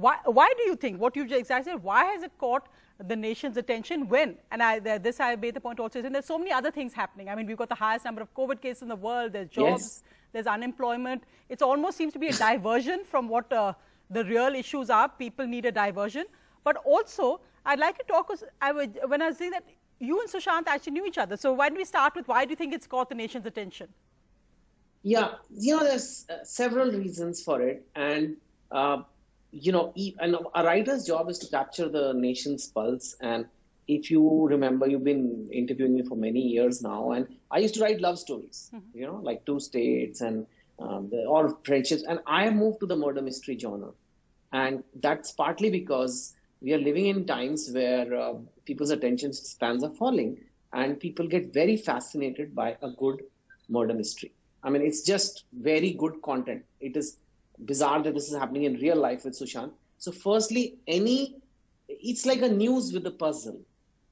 why do you think, what you just exactly said, why has it caught the nation's attention when, and I made the point also, is there's so many other things happening. I mean, we've got the highest number of COVID cases in the world, there's jobs, Yes. there's unemployment. It almost seems to be a diversion from what the real issues are. People need a diversion. But also, I'd like to talk, when I was saying that you and Sushant actually knew each other. So why don't we start with, why do you think it's caught the nation's attention? Yeah, there's several reasons for it. And, and a writer's job is to capture the nation's pulse. And if you remember, you've been interviewing me for many years now. And I used to write love stories, like Two States and or friendships. And I moved to the murder mystery genre. And that's partly because we are living in times where people's attention spans are falling and people get very fascinated by a good murder mystery. I mean, it's just very good content. It is bizarre that this is happening in real life with Sushant. So firstly, it's like a news with a puzzle.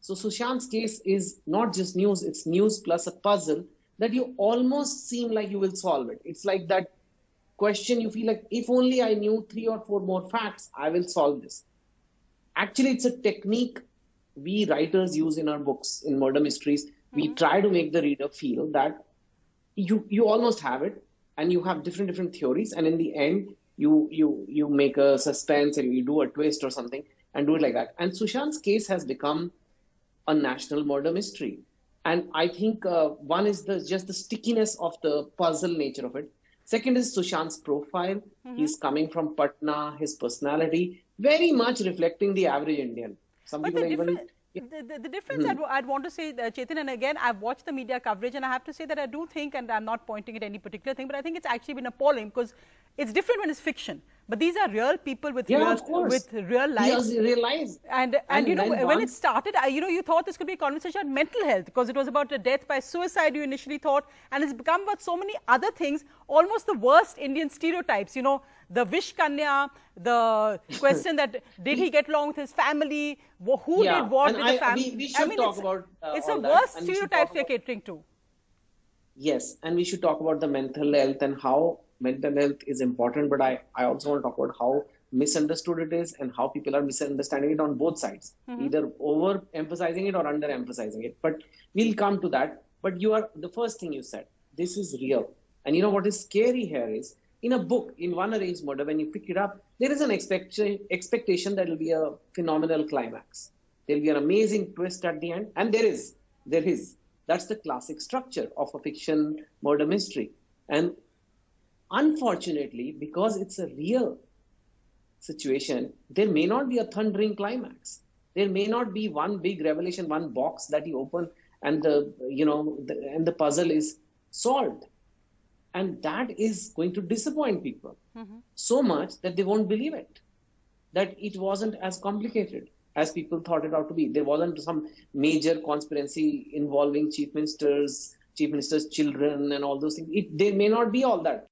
So Sushant's case is not just news, it's news plus a puzzle that you almost seem like you will solve it. It's like that question you feel like, if only I knew 3 or 4 more facts, I will solve this. Actually, it's a technique we writers use in our books, in murder mysteries. We try to make the reader feel that you almost have it, and you have different theories, and in the end, you make a suspense and you do a twist or something and do it like that. And Sushant's case has become a national murder mystery. And I think one is just the stickiness of the puzzle nature of it. Second is Sushant's profile. He's coming from Patna, his personality, very much reflecting the average Indian. Some but people even... The difference I'd want to say, Chetan, and again, I've watched the media coverage, and I have to say that I do think, and I'm not pointing at any particular thing, but I think it's actually been appalling because it's different when it's fiction. But these are real people with real lives. Real lives. And when it started, you thought this could be a conversation on mental health because it was about a death by suicide, you initially thought, and it's become about so many other things, almost the worst Indian stereotypes, the Vish Kanya, the question that did he get along with his family, who did what with the family. We should talk about it's the worst stereotypes we're catering to. Yes, and we should talk about the mental health and how mental health is important, but I also want to talk about how misunderstood it is and how people are misunderstanding it on both sides, either over-emphasizing it or under-emphasizing it. But we'll come to that. But the first thing you said, this is real. And what is scary here is, in a book, in one arranged murder, when you pick it up, there is an expectation that will be a phenomenal climax. There will be an amazing twist at the end. And there is. That's the classic structure of a fiction murder mystery. And unfortunately, because it's a real situation, there may not be a thundering climax. There may not be one big revelation, one box that you open and the puzzle is solved. And that is going to disappoint people so much that they won't believe it, that it wasn't as complicated as people thought it out to be. There wasn't some major conspiracy involving chief minister's children and all those things. There may not be all that.